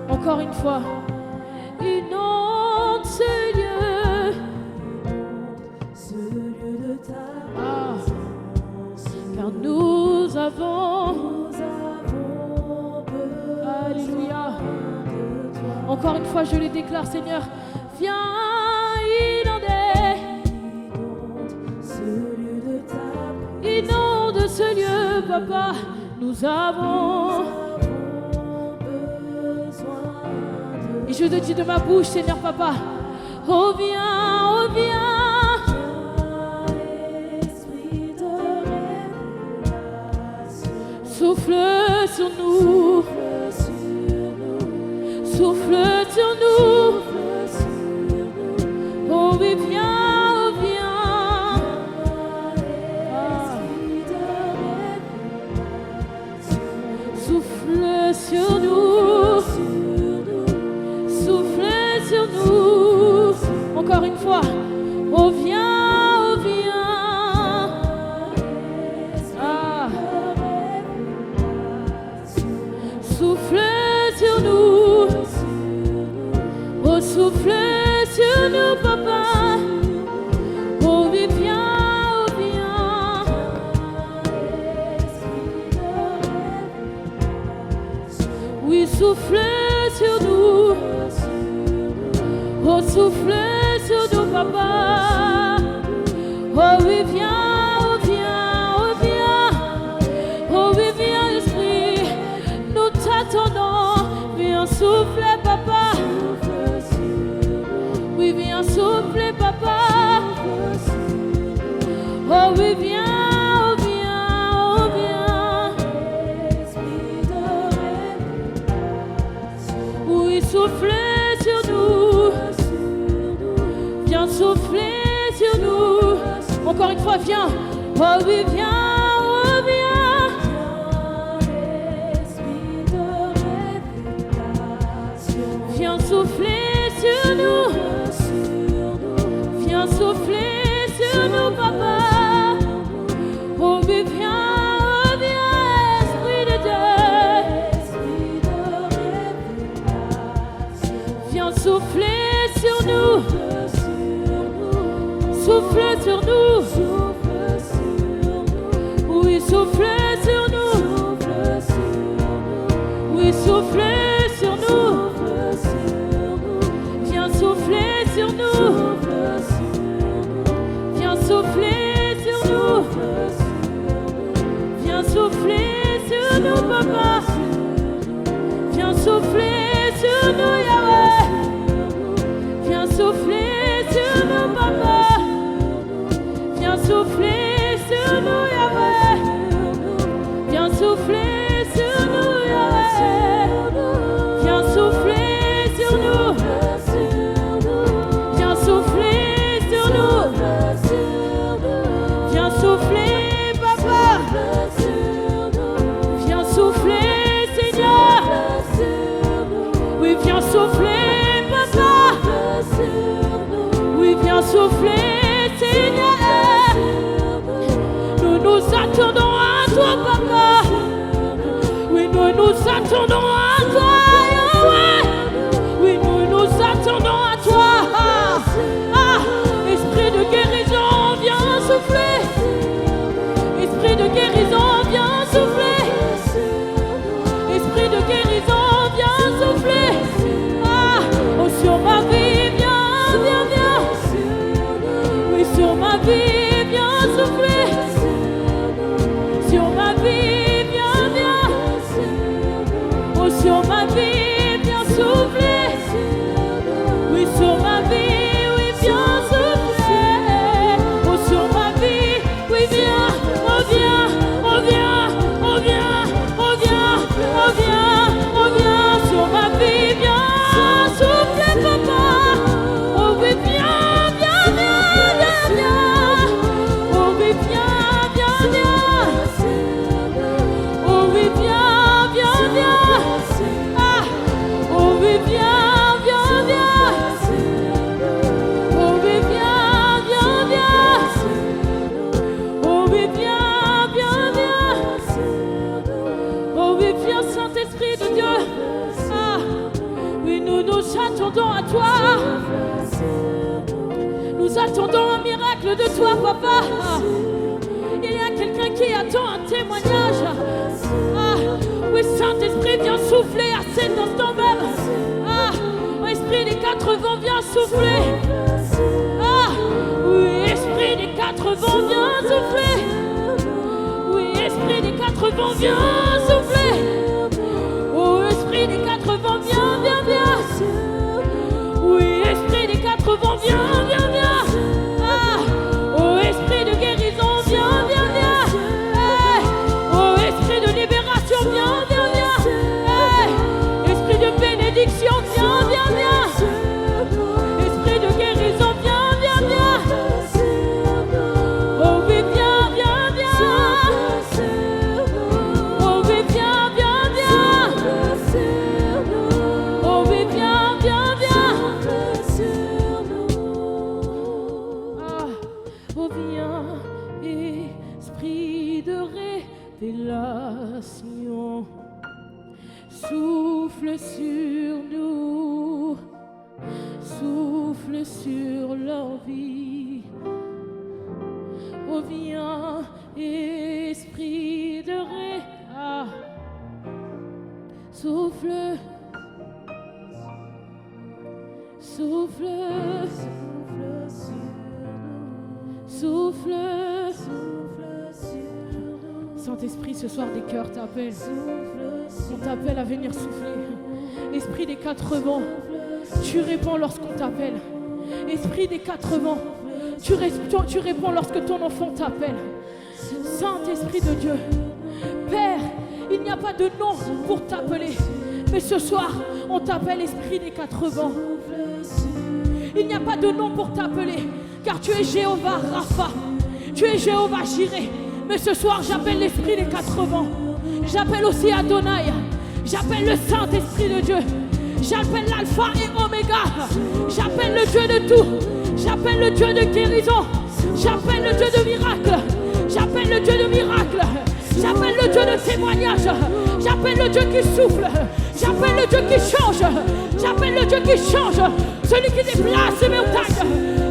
Encore une fois. Inonde ce lieu. Car nous avons. Alléluia. Encore une fois, je les déclare, Seigneur. Viens inonder. Inonde ce lieu, Papa. Nous avons besoin de... Et je te dis de ma bouche, Seigneur, Papa. Oh, viens, oh, viens. Souffle sur nous. Souffle sur nous. Oh oui, viens, oh viens. Souffle sur nous. Souffle sur nous. Encore une fois. Oh viens, oh viens. Souffle sur nous. Oh, souffle sur nous, Papa. Oh, oui, viens, oh, viens. Oui, souffle sur nous. Oh, souffle sur nous, Papa. Oh, oui, viens, oh, viens, oh, viens. Oh, oui, viens, Esprit. Nous t'attendons. Viens, souffle, Papa. Oui, viens souffler, Papa. Oh oui, viens, oh viens, oh viens. Oui, souffler sur nous. Viens souffler sur nous. Encore une fois, viens. Oh oui, viens, oh viens. Viens souffler sur nous. Viens souffler sur nous, Papa. Oh oui, viens, Esprit de Dieu. Viens souffler sur nous. Souffle sur nous. sur nous. Viens souffler sur nous. Viens souffler sur nous, papa. Viens souffler sur nous, Yahweh. Viens souffler sur nous, papa. Viens souffler sur nous, Yahweh. Viens souffler sur nous, Yahweh. Viens souffler sur nous. Viens souffler sur nous. Viens souffler, papa. Viens souffler, Seigneur. Oui, viens souffler, papa. Oui, viens souffler, Seigneur. Nous nous attendons à toi, papa. Oui, nous nous attendons à toi, Yahweh. Oui, nous nous attendons à toi. Esprit de guérison, viens souffler. Esprit de guérison, viens souffler. Esprit de guérison, viens souffler. Oh, sur ma vie, viens, viens, viens. Oui, sur ma vie, viens souffler. Sur ma vie, viens, viens. Oh, sur ma vie, viens souffler. Oui, sur ma vie, oui, viens souffler. Oh, sur ma vie, oui, viens. Oh, viens, oh, viens, oh, viens, oh, viens, oh, viens, oh, viens. Sur ma vie, viens souffler, papa. Oh, oui, viens, viens, viens, viens, viens. Oh, oui, viens, viens, viens. Oh, oui, viens, viens, viens. Oh, oui, viens, viens, viens. Oh, oui, viens, viens, viens. Oh, oui, viens, viens, viens. Oh, oui, viens, Saint-Esprit de Dieu. Oui, nous nous attendons à toi. Nous attendons un miracle de toi, papa. Il y a quelqu'un qui attend un témoignage. Oui, Saint-Esprit, viens souffler à cet instant même. Esprit des quatre vents, viens souffler. Oui, Esprit des quatre vents, viens souffler. Oui, Esprit des quatre vents, viens souffler. Oh, Esprit des quatre vents, viens, viens, viens. Oui, Esprit des quatre vents, viens, viens, viens. Oh, Esprit de guérison, viens, viens, viens. Oh, Esprit de libération, viens, viens, viens. Esprit de bénédiction, viens, viens, viens. Esprit de guérison, viens, viens, viens. Oh oui, viens, viens, viens. Oh oui, viens, viens, viens. Oh oui, viens, viens, viens. Oh viens, Esprit de révélation. Souffle sur nous, souffle sur leur vie. Oh viens, Esprit de souffle, souffle, souffle, Saint-Esprit, ce soir des cœurs t'appellent. On t'appelle à venir souffler. Esprit des quatre vents, tu réponds lorsqu'on t'appelle. Esprit des quatre vents, tu réponds lorsque ton enfant t'appelle. Saint-Esprit de Dieu, Père, il n'y a pas de nom pour t'appeler. Mais ce soir, on t'appelle Esprit des quatre vents. Il n'y a pas de nom pour t'appeler, car tu es Jéhovah Rapha. Tu es Jéhovah Jireh. Mais ce soir, j'appelle l'Esprit des quatre vents. J'appelle aussi Adonai. J'appelle le Saint-Esprit de Dieu. J'appelle l'Alpha et Oméga. J'appelle le Dieu de tout. J'appelle le Dieu de guérison. J'appelle le Dieu de miracle. J'appelle le Dieu de miracle. J'appelle le Dieu de témoignage. J'appelle le Dieu qui souffle. J'appelle le Dieu qui change. J'appelle le Dieu qui change. Celui qui déplace les montagnes.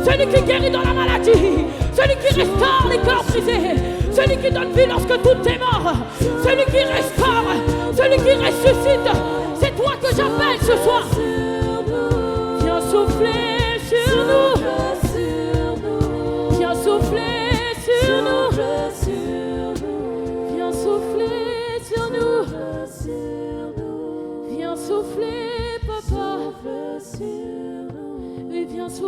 Celui qui guérit dans la maladie. Celui qui restaure les corps brisés. Celui qui donne vie lorsque tout est mort. Celui qui restaure. Celui qui ressuscite. C'est toi que j'appelle ce soir. Viens souffler sur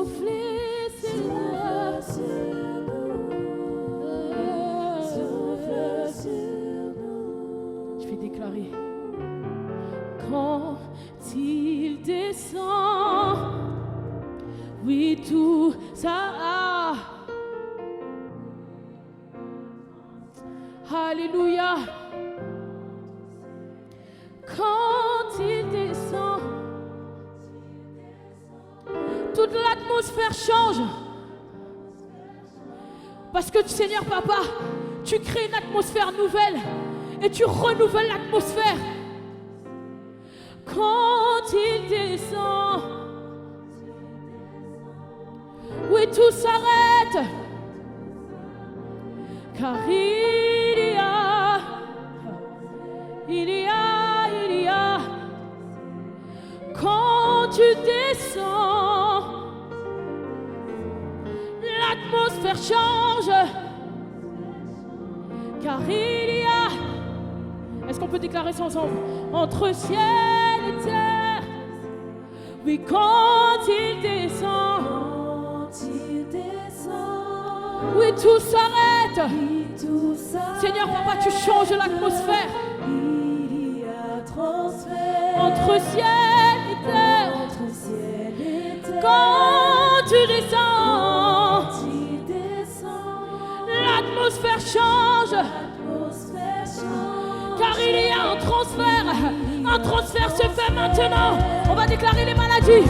souffler Seigneur sur nous. Je vais déclarer. Quand il descend, oui tout ça. Alléluia. Quand il descend, toute l'atmosphère change. Parce que Seigneur Papa, tu crées une atmosphère nouvelle et tu renouvelles l'atmosphère. Quand il descend, oui tout s'arrête. Car il y a, quand tu descends, l'atmosphère change. Car il y a, est-ce qu'on peut déclarer ça ensemble? Entre ciel et terre, oui quand il descend, oui tout s'arrête. Seigneur Papa, tu changes l'atmosphère. Il y a transfert entre ciel et terre. Quand tu descends, l'atmosphère change. Car il y a un transfert. Un transfert se fait maintenant. On va déclarer les maladies.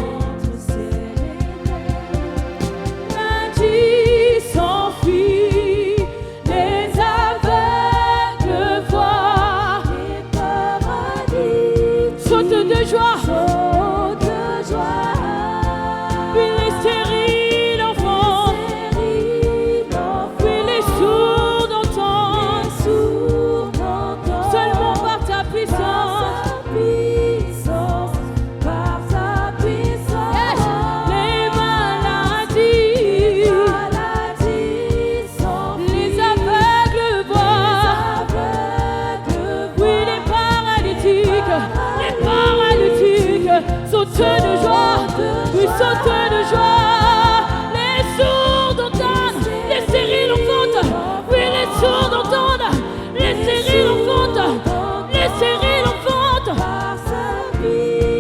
Maladies s'enfuient, les aveugles voient, les paradis sautent de joie. Puis les stériles enfants, puis les sourds d'entendre, seulement par ta puissance. Les maladies, les aveugles voient, oui les paralytiques sautent de joie, oui sautent de joie. Les sourds d'entendre, les stériles enfantent, oui les sourds d'entendre, les stériles enfantent, les stériles enfantent,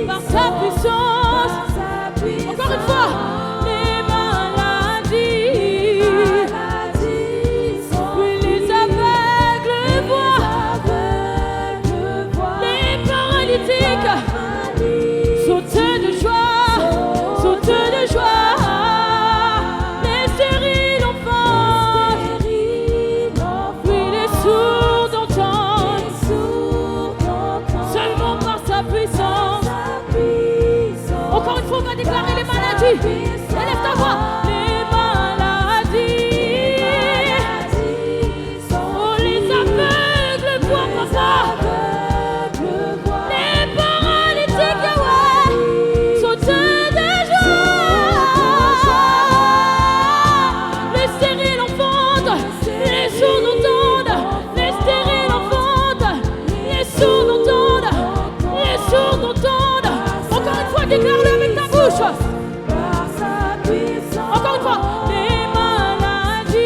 par sa puissance. Encore une fois, les maladies, oui les aveugles voient, les paralytiques sautent de joie, les stériles enfants, oui les sourds d'entendre, seulement par sa puissance. Encore une fois, on va déclarer les maladies. Élève ta voix. Les maladies, oh les aveugles voient papa, les paralytiques, ouais, sautent de joie. Les stériles enfantent, les sourds d'entendre, les stériles enfantent, les sourds d'entendre, les sourds d'entendre. Encore une fois, déclare-le avec ta bouche. Encore une fois, les maladies,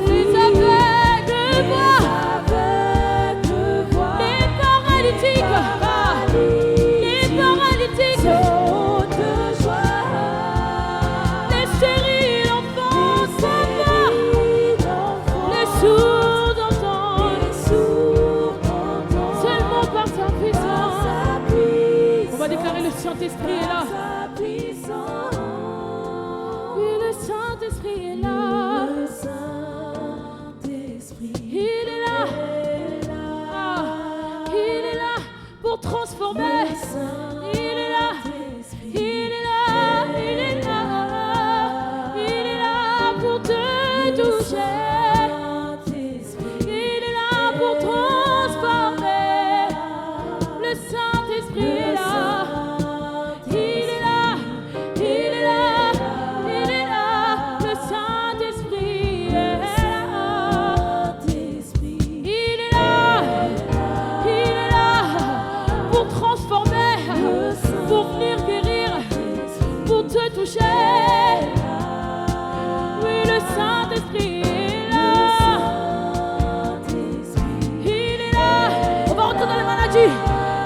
les aveugles voient, les paralytiques sautent de joie. Les stériles enfants s'en les sourds d'entendre, seulement par sa puissance. On va déclarer le Saint-Esprit est là. Oui, le Saint-Esprit est là. Il est là. Ah, il est là pour transformer. Il est là. Il est là. Il est là. Il est là pour te toucher. Il est là pour transformer. Le Saint-Esprit est là. Il est là. Il est là. Il est là. Le Saint-Esprit est là. Il est là. Il est là pour transformer. toucher. Oui, le Saint-Esprit est là. Il est là. On va rentrer dans les maladies.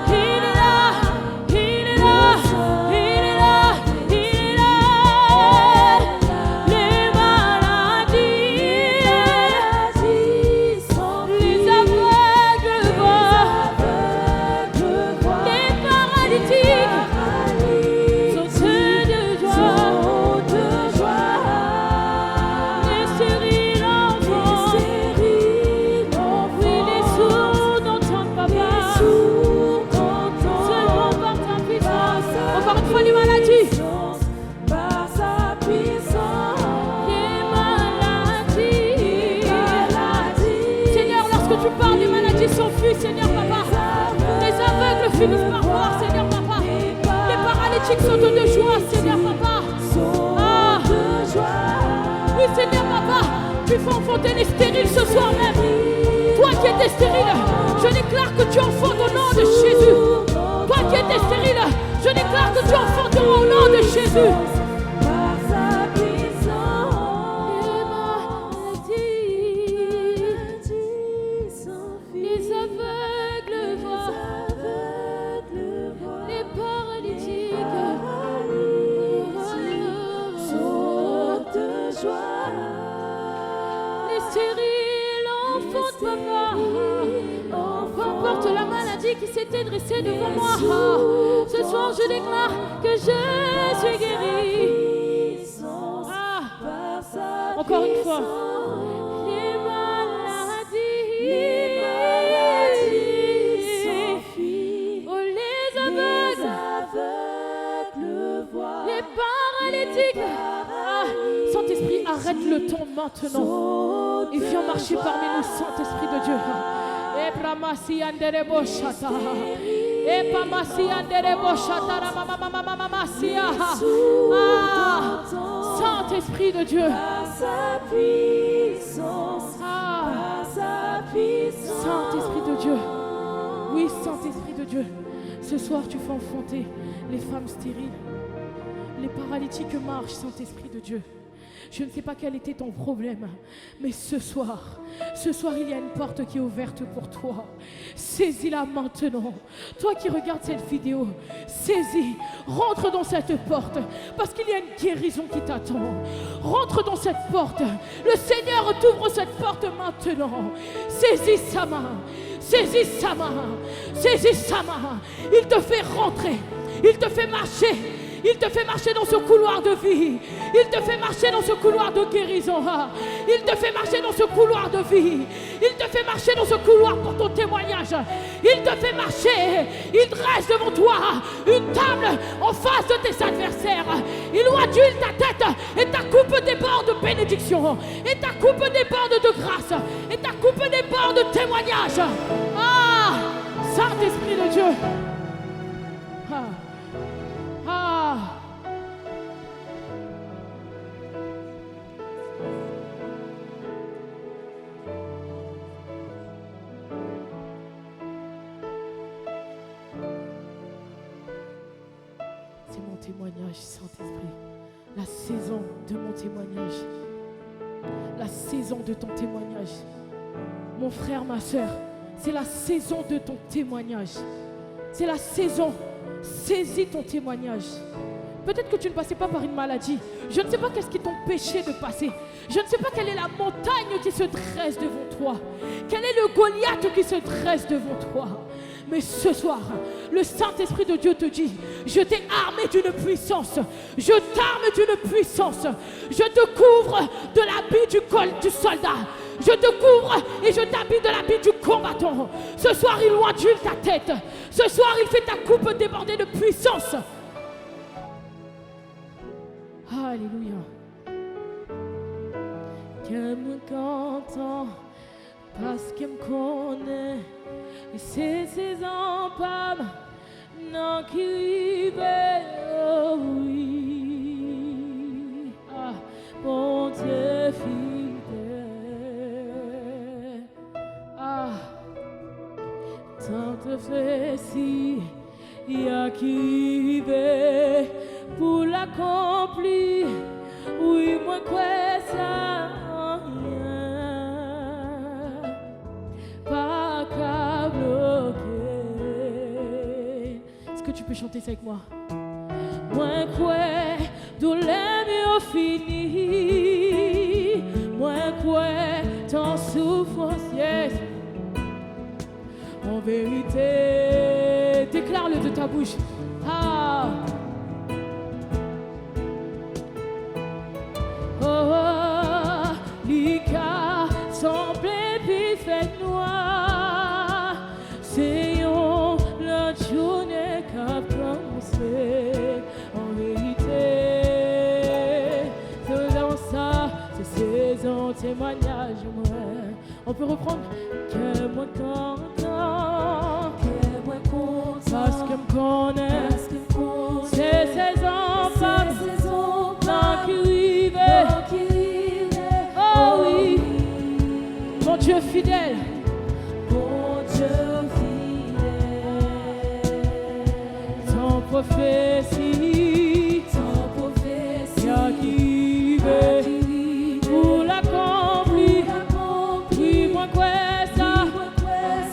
Il est là. Il est là. Il est là. Il est là. Les maladies sont les aveugles voient. Les paralytiques sont ceux de joie. Les stériles enfants. Oui, les sourds n'entendent pas. Seulement par ta puissance. Encore une fois, les maladies. Les maladies. Seigneur, lorsque tu parles, les maladies s'enfuient, Seigneur Papa. Les aveugles finissent par voir, Seigneur Papa. Les paralytiques sont de joie, Seigneur Papa. Ah. Oui, Seigneur Papa, tu fais enfanter les stériles ce soir même. Toi qui étais stérile, je déclare que tu enfantes au nom de Jésus. Toi qui étais stérile, je déclare que tu enfantes au nom de Jésus. Les aveugles voient, les paralytiques sautent de joie. Les stériles enfantent papa. Peu importe la maladie qui s'était dressée devant moi, ce soir je déclare que je suis guéri. Ah. Encore une fois. Les maladies s'enfuient. Oh, les aveugles voient. Les paralytiques. Ah. Saint-Esprit, arrête le temps maintenant. Et viens marcher parmi nous, Saint-Esprit de Dieu. Saint-Esprit de Dieu. Saint-Esprit de Dieu. Oui, Saint-Esprit de Dieu. Ce soir, tu fais enfanter les femmes stériles. Les paralytiques marchent, Saint-Esprit de Dieu. Je ne sais pas quel était ton problème, mais ce soir, il y a une porte qui est ouverte pour toi. Saisis-la maintenant. Toi qui regardes cette vidéo, saisis, rentre dans cette porte, parce qu'il y a une guérison qui t'attend. Rentre dans cette porte. Le Seigneur t'ouvre cette porte maintenant. Saisis sa main. Saisis sa main. Saisis sa main. Il te fait rentrer. Il te fait marcher. Il te fait marcher dans ce couloir de vie. Il te fait marcher dans ce couloir de guérison. Il te fait marcher dans ce couloir de vie. Il te fait marcher dans ce couloir pour ton témoignage. Il te fait marcher. Il dresse devant toi une table en face de tes adversaires. Il adule ta tête et ta coupe déborde de bénédiction. Et ta coupe déborde de grâce. Et ta coupe déborde de témoignage. Ah, Saint-Esprit de Dieu. Ah. Ah. C'est mon témoignage, Saint-Esprit. La saison de mon témoignage. La saison de ton témoignage. Mon frère, ma soeur, c'est la saison de ton témoignage. C'est la saison. Saisis ton témoignage. Peut-être que tu ne passais pas par une maladie. Je ne sais pas qu'est-ce qui t'empêchait de passer. Je ne sais pas quelle est la montagne qui se dresse devant toi. Quel est le Goliath qui se dresse devant toi. Mais ce soir, le Saint-Esprit de Dieu te dit, je t'ai armé d'une puissance. Je t'arme d'une puissance. Je te couvre de l'habit du col du soldat. Je te couvre et je t'habille de l'habit du combattant. Ce soir, il ondule ta tête. Ce soir, il fait ta coupe déborder de puissance. Alléluia. Qu'elle me content parce qu'elle me connaît. Et c'est ses empames non qui oh oui. Ah, bon Dieu fidèle. Ah, tant de fait si il y a qui pour la l'accompli. Oui, moi quoi ça pas qu'à bloquer. Est-ce que tu peux chanter ça avec moi? Moi quoi douleur mieux fini. Moi quoi ton souffrance yes. En vérité, déclare-le de ta bouche. ah. Oh, l'Ika semble puis fait noir. C'est la journée qu'a commencé. En vérité, faisant ça, c'est saison témoignage. On peut reprendre. Que moi content, parce que me connaît, c'est saison, pas qui vive. Oh oui, mon Dieu fidèle, ton prophétie, qui a guidé pour l'accomplir. Oui, moi quoi ça,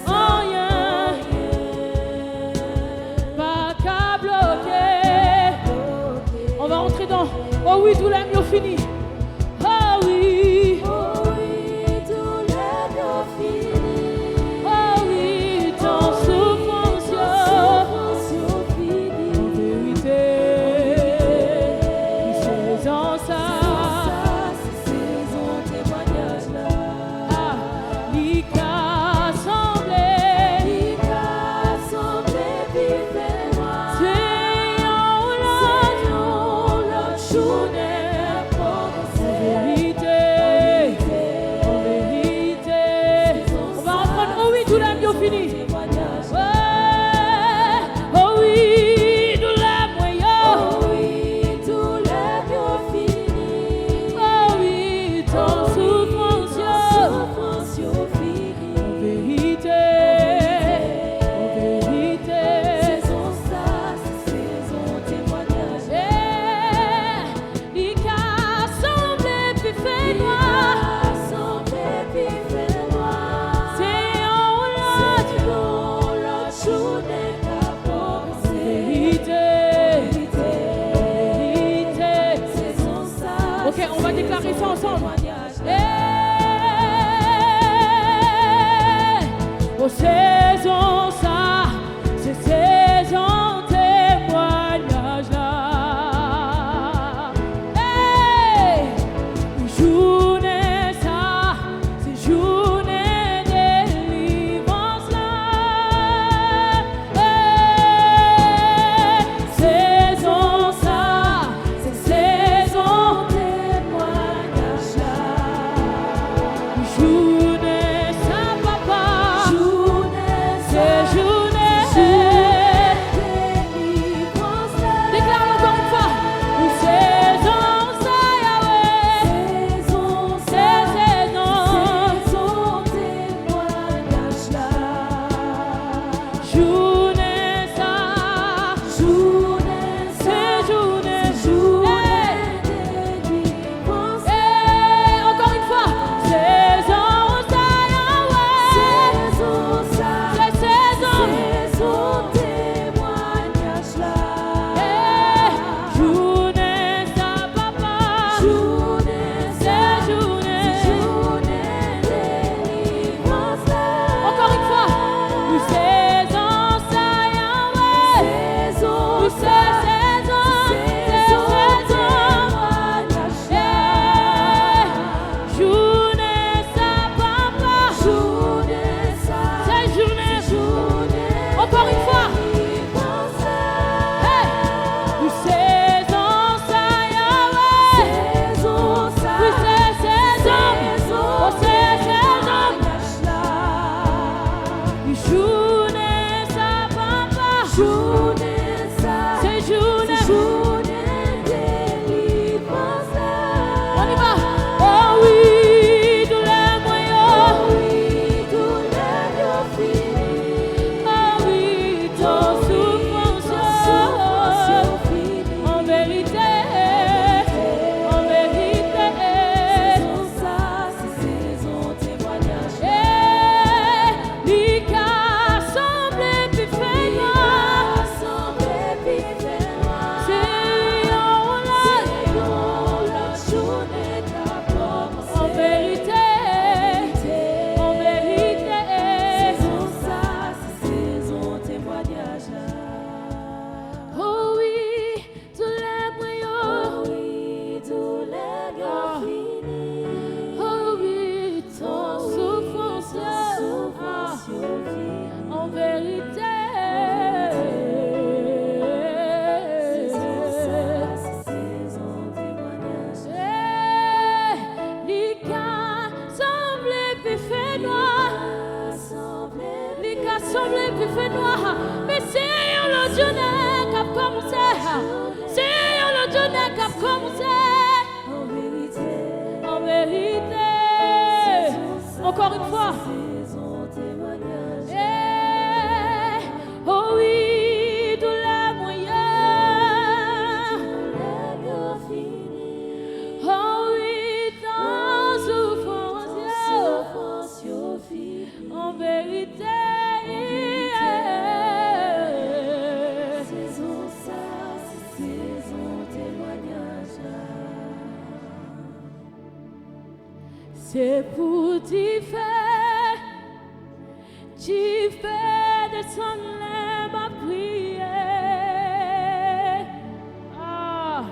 oh yeah, pas qu'à bloquer. On va rentrer dans, oh oui, tout l'aime au fini. Oh oui. Oh, saison ça, c'est saison témoignage là. Hey, journée ça, c'est journée délivrance là. Hey, saison ça, c'est saison témoignage là. Journée ça papa, journée C'est pour t'y faire descendre ma prière. Ah,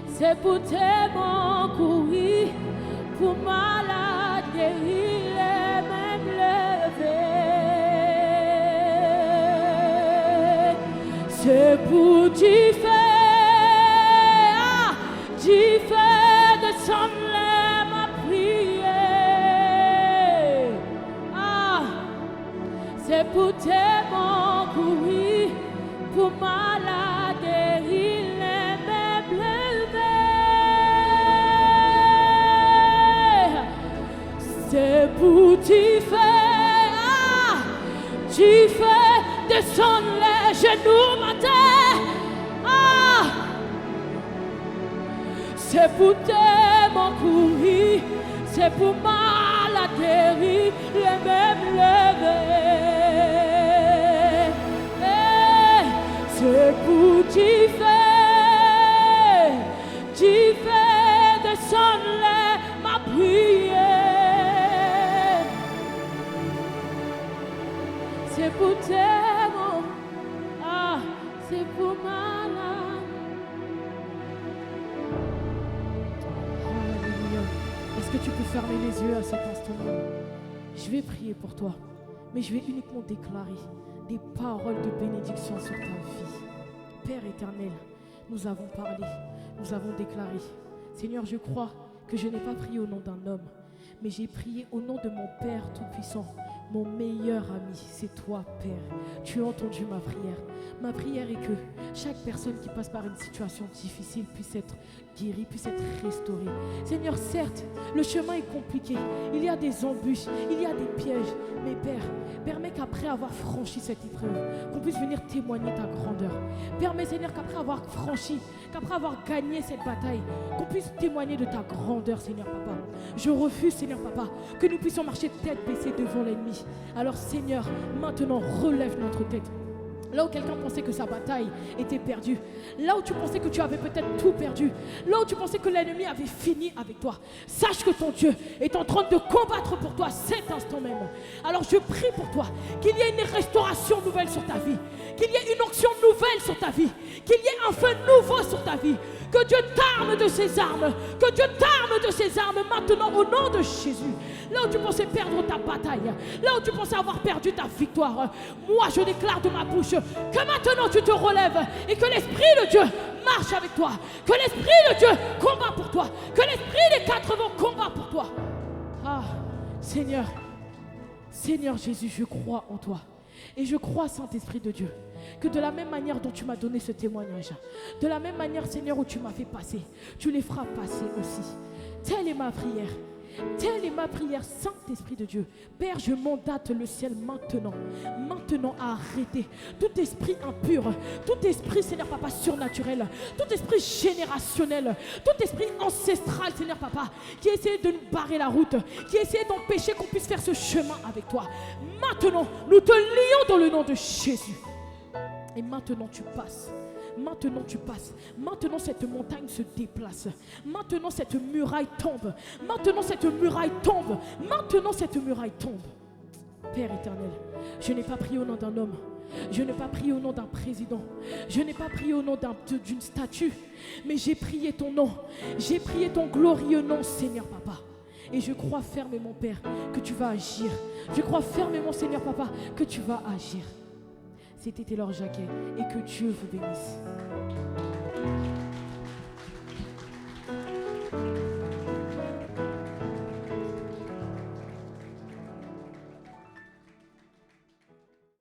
c'est pour tellement courir, pour malade guérir, et même lever. C'est pour t'y faire descendre. C'est pour tellement courir, pour malade guérir, les mêmes lever. C'est pour t'y faire descendre les genoux ma terre. C'est pour tellement courir, c'est pour malade guérir, les mêmes lever. C'est pour t'y faire descendre ma prière. C'est pour tellement, c'est pour malade. Alléluia. Est-ce que tu peux fermer les yeux à cet instant-là? Je vais prier pour toi, mais je vais uniquement déclarer des paroles de bénédiction sur ta vie. Père éternel, nous avons parlé, nous avons déclaré. Seigneur, je crois que je n'ai pas prié au nom d'un homme, mais j'ai prié au nom de mon Père Tout-Puissant, mon meilleur ami, c'est toi, Père. Tu as entendu ma prière. Ma prière est que chaque personne qui passe par une situation difficile puisse être guérie, puisse être restaurée. Seigneur, certes, le chemin est compliqué. Il y a des embûches, il y a des pièges. Mais Père, permets qu'après avoir franchi cette épreuve, qu'on puisse venir témoigner ta grandeur. Permets, Seigneur, qu'après avoir franchi, qu'après avoir gagné cette bataille, qu'on puisse témoigner de ta grandeur, Seigneur Papa. Je refuse, Seigneur Papa, que nous puissions marcher tête baissée devant l'ennemi. Alors, Seigneur, maintenant, relève notre tête. Là où quelqu'un pensait que sa bataille était perdue, là où tu pensais que tu avais peut-être tout perdu, là où tu pensais que l'ennemi avait fini avec toi, sache que ton Dieu est en train de combattre pour toi cet instant même. Alors je prie pour toi qu'il y ait une restauration nouvelle sur ta vie, qu'il y ait une onction nouvelle sur ta vie, qu'il y ait un feu nouveau sur ta vie, que Dieu t'arme de ses armes, que Dieu t'arme de ses armes maintenant au nom de Jésus. Là où tu pensais perdre ta bataille, là où tu pensais avoir perdu ta victoire, moi je déclare de ma bouche que maintenant tu te relèves et que l'Esprit de Dieu marche avec toi, que l'Esprit de Dieu combat pour toi, que l'Esprit des quatre vents combat pour toi. Ah, Seigneur, Seigneur Jésus, je crois en toi. Et je crois, Saint-Esprit de Dieu, que de la même manière dont tu m'as donné ce témoignage, de la même manière, Seigneur, où tu m'as fait passer, tu les feras passer aussi. Telle est ma prière. Telle est ma prière, Saint-Esprit de Dieu. Père, je mandate le ciel maintenant à arrêter tout esprit impur, tout esprit, Seigneur Papa, surnaturel, tout esprit générationnel, tout esprit ancestral, Seigneur Papa, qui essaie de nous barrer la route, qui essaie d'empêcher qu'on puisse faire ce chemin avec toi. Maintenant, nous te lions dans le nom de Jésus. Et maintenant, tu passes. Maintenant tu passes. Maintenant cette montagne se déplace. Maintenant cette muraille tombe. Maintenant cette muraille tombe. Maintenant cette muraille tombe. Père éternel, je n'ai pas prié au nom d'un homme. Je n'ai pas prié au nom d'un président. Je n'ai pas prié au nom d'une statue. Mais j'ai prié ton nom. J'ai prié ton glorieux nom, Seigneur Papa. Et je crois fermement, Père, que tu vas agir. Je crois fermement, Seigneur Papa, que tu vas agir. C'était Taylor Jacquet et que Dieu vous bénisse.